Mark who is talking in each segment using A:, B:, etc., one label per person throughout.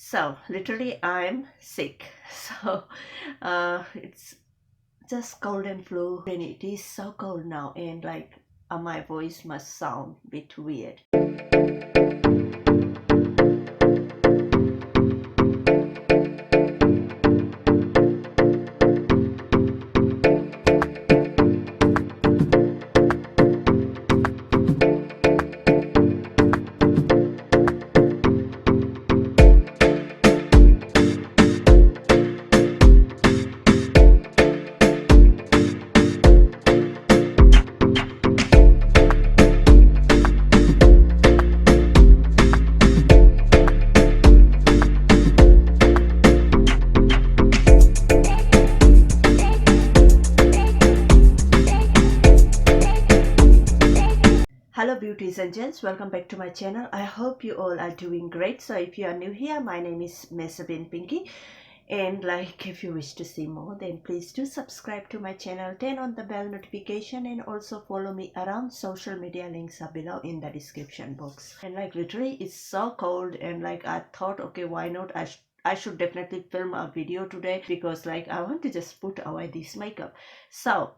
A: So literally I'm sick. So it's just cold and flu, and it is so cold now, and like my voice must sound a bit weird. Hello beauties and gents, welcome back to my channel. I hope you all are doing great. So if you are new here, my name is Mehzabin Pinky, and like if you wish to see more, then please do subscribe to my channel, turn on the bell notification, and also follow me around. Social media links are below in the description box. And like literally it's so cold, and like I thought, okay, why not, I should definitely film a video today, because like I want to just put away this makeup. So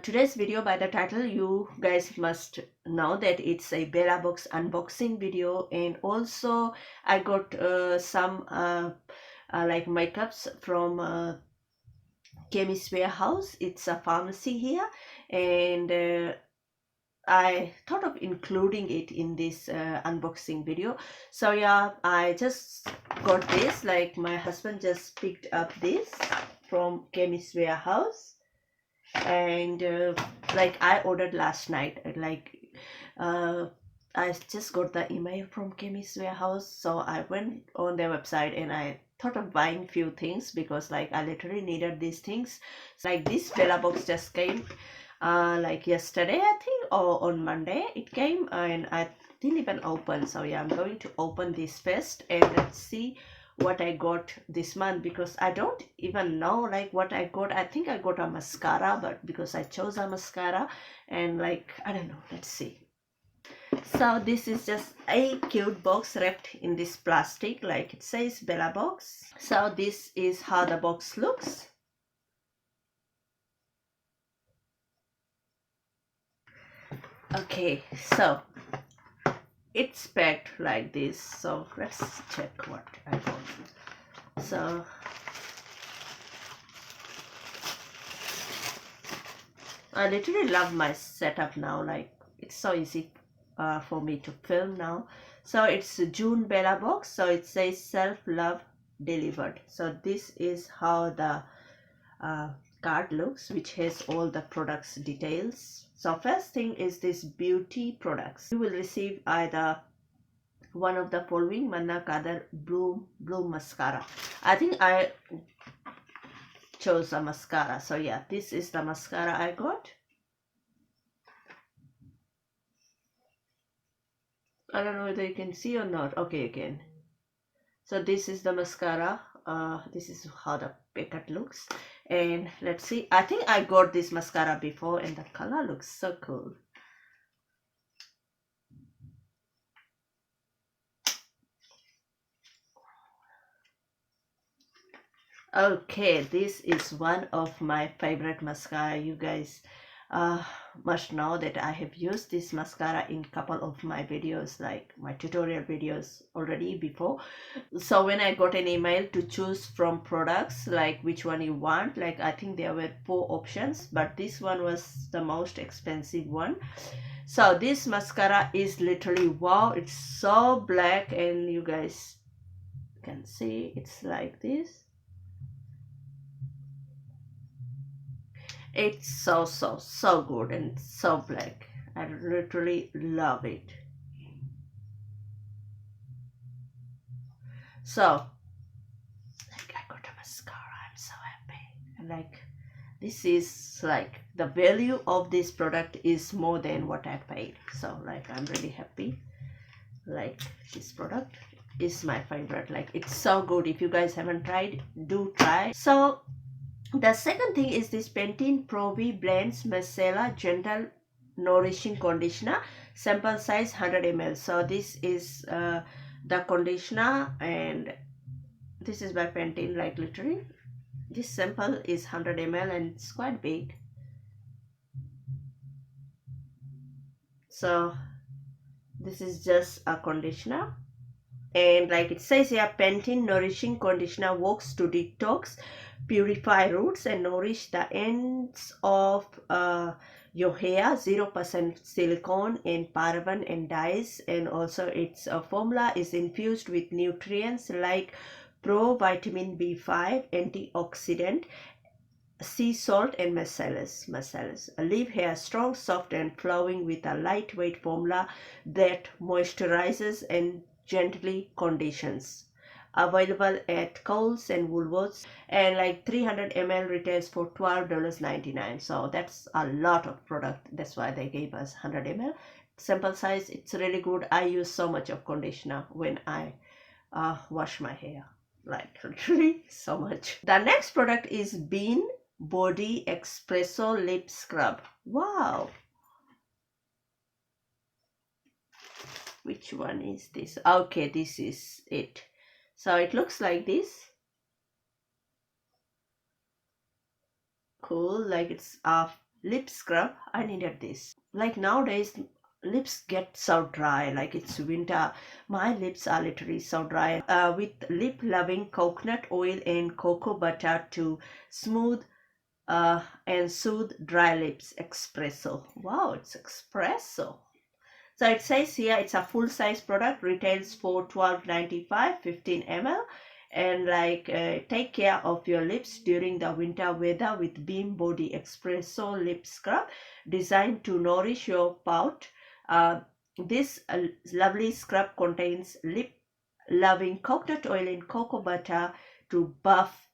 A: today's video, by the title, you guys must know that it's a Bellabox unboxing video, and also I got some like makeups from Chemist Wearhouse. It's a pharmacy here, and I thought of including it in this unboxing video. So yeah, I just got this, like my husband just picked up this from Chemist Wearhouse, and like I ordered last night, like I just got the email from Chemist Warehouse, so I went on their website and I thought of buying few things, because like I literally needed these things. So, like this Bellabox just came like yesterday, I think, or on Monday it came, and I didn't even open. So yeah, I'm going to open this first and let's see what I got this month, because I don't even know like what I got. I think I got a mascara, but because I chose a mascara, and like I don't know, let's see. So this is just a cute box wrapped in this plastic, like it says Bellabox. So this is how the box looks. Okay, so it's packed like this. So let's check what I got. So I literally love my setup now, like it's so easy for me to film now. So it's June Bellabox, so it says self-love delivered. So this is how the card looks, which has all the products details. So first thing is this beauty products. You will receive either one of the following: Manna Kadar Bloom Mascara. I think I chose a mascara. So yeah, this is the mascara I got. I don't know whether you can see or not. Okay, again. So this is the mascara. This is how the packet looks. And let's see. I think I got this mascara before, and the color looks so cool. Okay, this is one of my favorite mascara. You guys must know that I have used this mascara in couple of my videos, like my tutorial videos already before. So when I got an email to choose from products, like which one you want, like I think there were 4 options, but this one was the most expensive one. So this mascara is literally wow, it's so black, and you guys can see it's like this. It's so good and so black. I literally love it. So like I got a mascara, I'm so happy. And like this is like the value of this product is more than what I paid. So like I'm really happy. Like this product is my favorite. Like it's so good. If you guys haven't tried, do try. So the second thing is this Pantene Pro V Blends Micellar Gentle Nourishing Conditioner, sample size 100 ml. So this is the conditioner, and this is by Pantene, like literally this sample is 100 ml and it's quite big. So this is just a conditioner, and like it says here, Pantene nourishing conditioner works to detox, purify roots and nourish the ends of your hair. 0% silicone and paraben and dyes, and also its formula is infused with nutrients like provitamin B5, antioxidant, sea salt and macellus. Leave hair strong, soft and flowing with a lightweight formula that moisturizes and gently conditions. Available at Kohl's and Woolworths, and like 300 ml retails for $12.99. So that's a lot of product. That's why they gave us 100 ml. Sample size, it's really good. I use so much of conditioner when I wash my hair, like literally so much. The next product is Bean Body Espresso Lip Scrub. Wow, which one is this? Okay, this is it. So it looks like this. Cool, like it's a lip scrub. I needed this. Like nowadays lips get so dry, like it's winter. My lips are literally so dry. With lip loving coconut oil and cocoa butter to smooth and soothe dry lips. Espresso. Wow, it's espresso. So it says here it's a full size product, retails for $12.95, 15 ml. And like take care of your lips during the winter weather with Beam Body Espresso Lip Scrub, designed to nourish your pout. This lovely scrub contains lip loving coconut oil and cocoa butter to buff,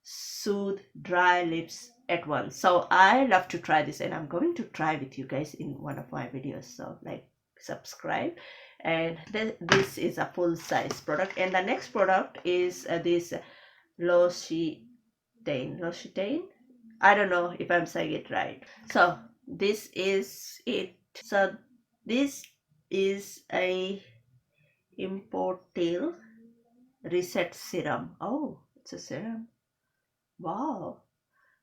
A: soothe dry lips at once. So I love to try this, and I'm going to try with you guys in one of my videos. So like subscribe. And this is a full size product. And the next product is this L'Occitane. I don't know if I'm saying it right. So this is it. So this is a Importil Reset Serum. Oh, it's a serum. Wow.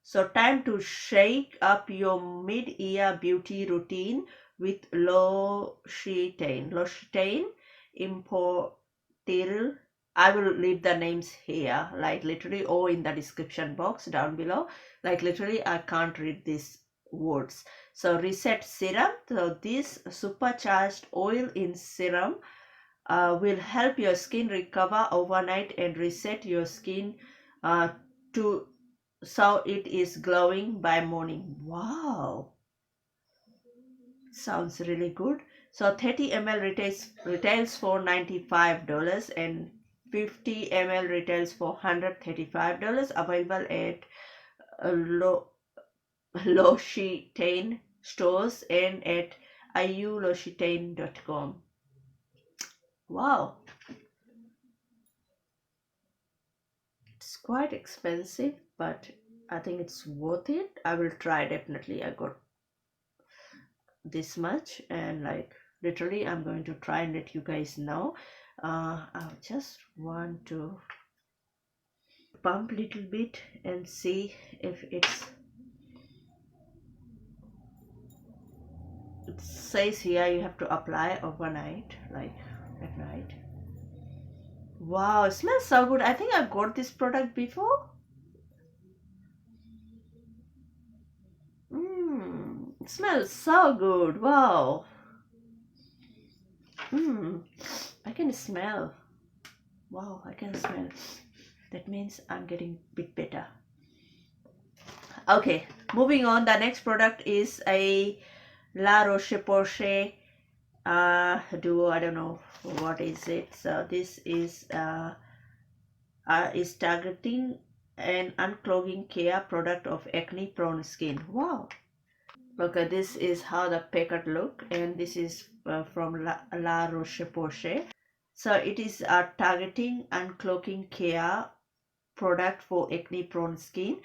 A: So time to shake up your mid-year beauty routine with L'Occitane. L'Occitane Importil. I will leave the names here, like literally, or in the description box down below. Like literally, I can't read these words. So reset serum. So this supercharged oil in serum will help your skin recover overnight and reset your skin to so it is glowing by morning. Wow, sounds really good. So 30 ml retails for $95 and 50 ml retails for $135. Available at L'Occitane stores and at iuloccitane.com. Wow, it's quite expensive, but I think it's worth it. I will try definitely. I got this much, and like literally I'm going to try and let you guys know. I just want to pump a little bit and see if it says here you have to apply overnight, like at night. Wow, it smells so good. I think I've got this product before. It smells so good. Wow. I can smell. Wow, I can smell. That means I'm getting a bit better. Okay, moving on. The next product is a La Roche-Posay duo. I don't know what is it. So this is targeting an unclogging care product of acne prone skin. Wow. Okay, this is how the packet look, and this is from La Roche-Posay. So it is a targeting unclogging care product for acne prone skin.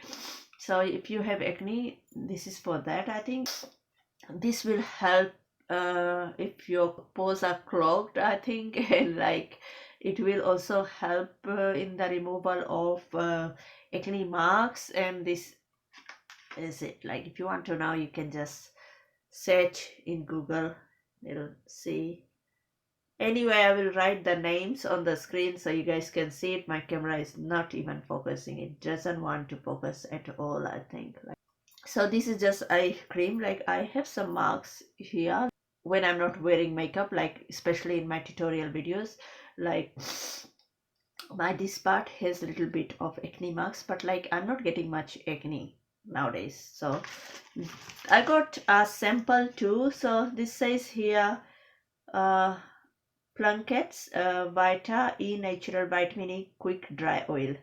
A: So if you have acne, this is for that. I think this will help if your pores are clogged, I think, and like It will also help in the removal of acne marks, and this is it. Like if you want to know, you can just search in Google, it'll see. Anyway, I will write the names on the screen so you guys can see it. My camera is not even focusing. It doesn't want to focus at all, I think. So this is just eye cream. Like I have some marks here when I'm not wearing makeup, like especially in my tutorial videos. Like this part has a little bit of acne marks, but like I'm not getting much acne nowadays. So I got a sample too. So this says here Plunkett's Vita E Natural Vitamin E Quick Dry Oil.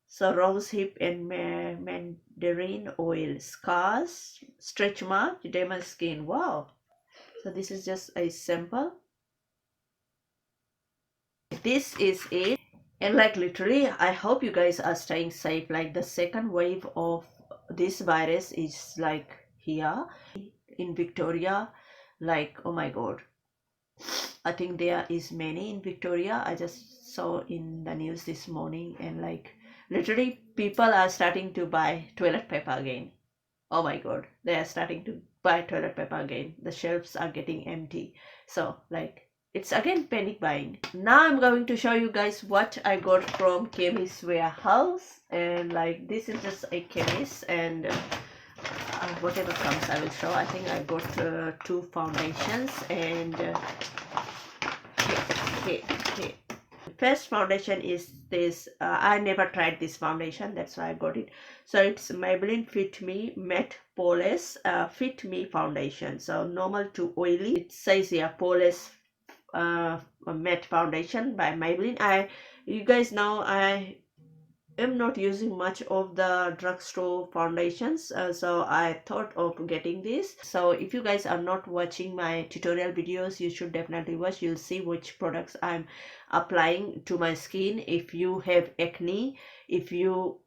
A: So rose hip and mandarin oil, scars, stretch mark, damaged skin. Wow. So this is just a sample. This is it. And like literally, I hope you guys are staying safe. Like the second wave of this virus is like here in Victoria. Like, oh my God. I think there is many in Victoria. I just saw in the news this morning, and like literally people are starting to buy toilet paper again. Oh my God, they are starting to buy toilet paper again. The shelves are getting empty. So like it's again panic buying. Now I'm going to show you guys what I got from Chemist Wearhouse, and like this is just a chemist, and whatever comes I will show. I think I got 2 foundations, and okay. First foundation is this. I never tried this foundation, that's why I got it. So it's Maybelline Fit Me Matte Poreless Fit Me foundation. So normal to oily. It says here Poreless matte foundation by Maybelline. You guys know I am not using much of the drugstore foundations, so I thought of getting this. So if you guys are not watching my tutorial videos, you should definitely watch. You'll see which products I'm applying to my skin. If you have acne, if you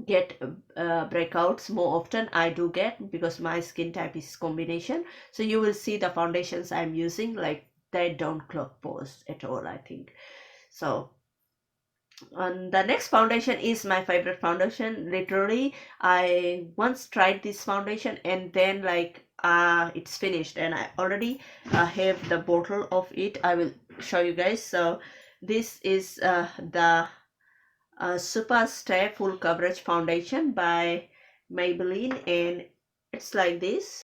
A: get breakouts more often, I do get, because my skin type is combination. So you will see the foundations I'm using, like they don't clog pores at all, I think. So and the next foundation is my favorite foundation. Literally, I once tried this foundation, and then like it's finished, and I already have the bottle of it. I will show you guys. So this is the Super Stay Full Coverage Foundation by Maybelline, and it's like this.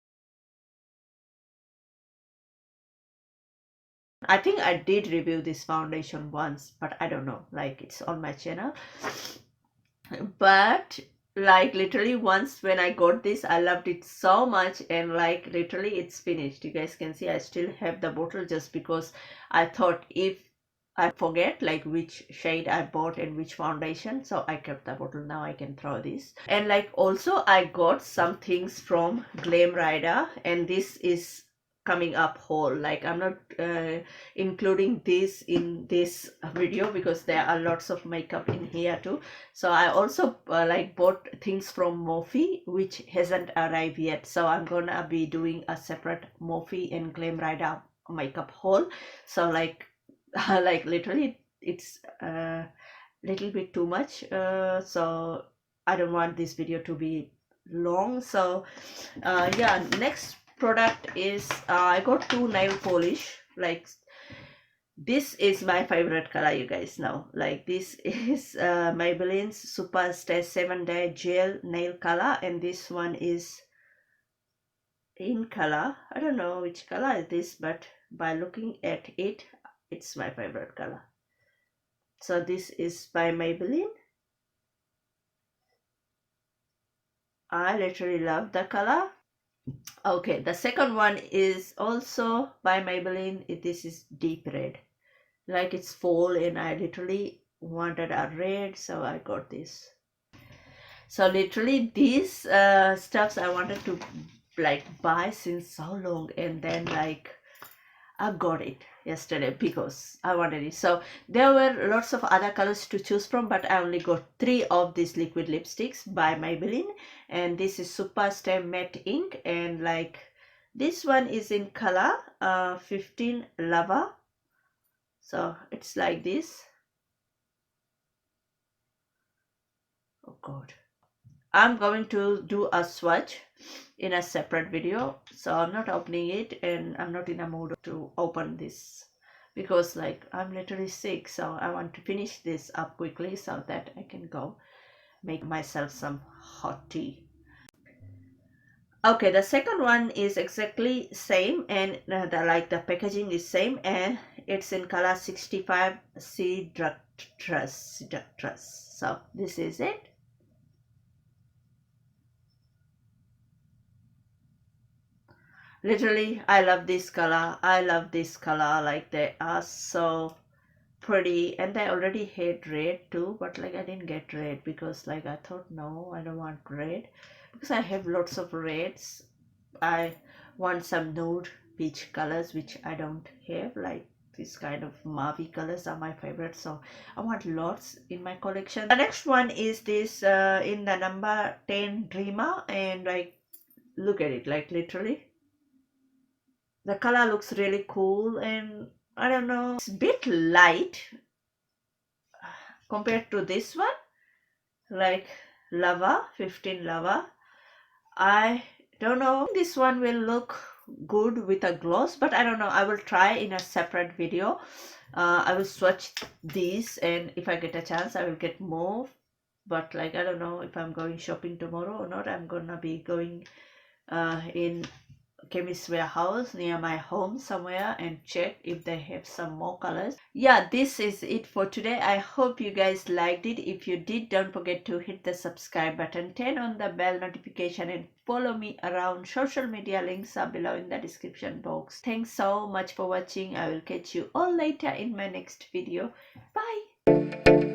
A: I think I did review this foundation once, but I don't know, like it's on my channel. But like literally once when I got this, I loved it so much, and like literally it's finished. You guys can see I still have the bottle, just because I thought if I forget like which shade I bought and which foundation, so I kept the bottle. Now I can throw this. And like also I got some things from Glam, and this is coming up whole. Like I'm not including this in this video because there are lots of makeup in here too. So I also like bought things from Morphe, which hasn't arrived yet, so I'm gonna be doing a separate Morphe and Glam makeup haul. So like like literally it's a little bit too much, so I don't want this video to be long. So yeah, next product is I got 2 nail polish. Like this is my favorite color, you guys know. Like this is Maybelline's Super Stay 7-Day Gel Nail Color, and this one is in color. I don't know which color is this, but by looking at it, it's my favorite color. So this is by Maybelline. I literally love the color. Okay, the second one is also by Maybelline. This is deep red. Like it's fall, and I literally wanted a red, so I got this. So literally these stuffs I wanted to like buy since so long, and then like I got it yesterday because I wanted it. So there were lots of other colors to choose from, but I only got 3 of these liquid lipsticks by Maybelline, and this is Super Stay Matte Ink, and like this one is in color 15 Lava, So it's like this. Oh god, I'm going to do a swatch in a separate video, so I'm not opening it and I'm not in a mood to open this because like I'm literally sick, so I want to finish this up quickly so that I can go make myself some hot tea. Okay, the second one is exactly same, and the packaging is same, and it's in color 65C Drugstore. So this is it. Literally, I love this color. I love this color. Like they are so pretty, and I already had red too, but like I didn't get red because like I thought no, I don't want red because I have lots of reds. I want some nude peach colors which I don't have, like this kind of mauve colors are my favorite, so I want lots in my collection. The next one is this in the number 10 Dreamer, and like look at it, like literally the color looks really cool, and I don't know, it's a bit light compared to this one, like Lava 15 Lava. I don't know, this one will look good with a gloss, but I don't know, I will try in a separate video. I will swatch these, and if I get a chance I will get more, but like I don't know if I'm going shopping tomorrow or not. I'm gonna be going in Chemist Wearhouse near my home somewhere and check if they have some more colors. Yeah, this is it for today. I hope you guys liked it. If you did, don't forget to hit the subscribe button, turn on the bell notification, and follow me around. Social media links are below in the description box. Thanks so much for watching. I will catch you all later in my next video. Bye.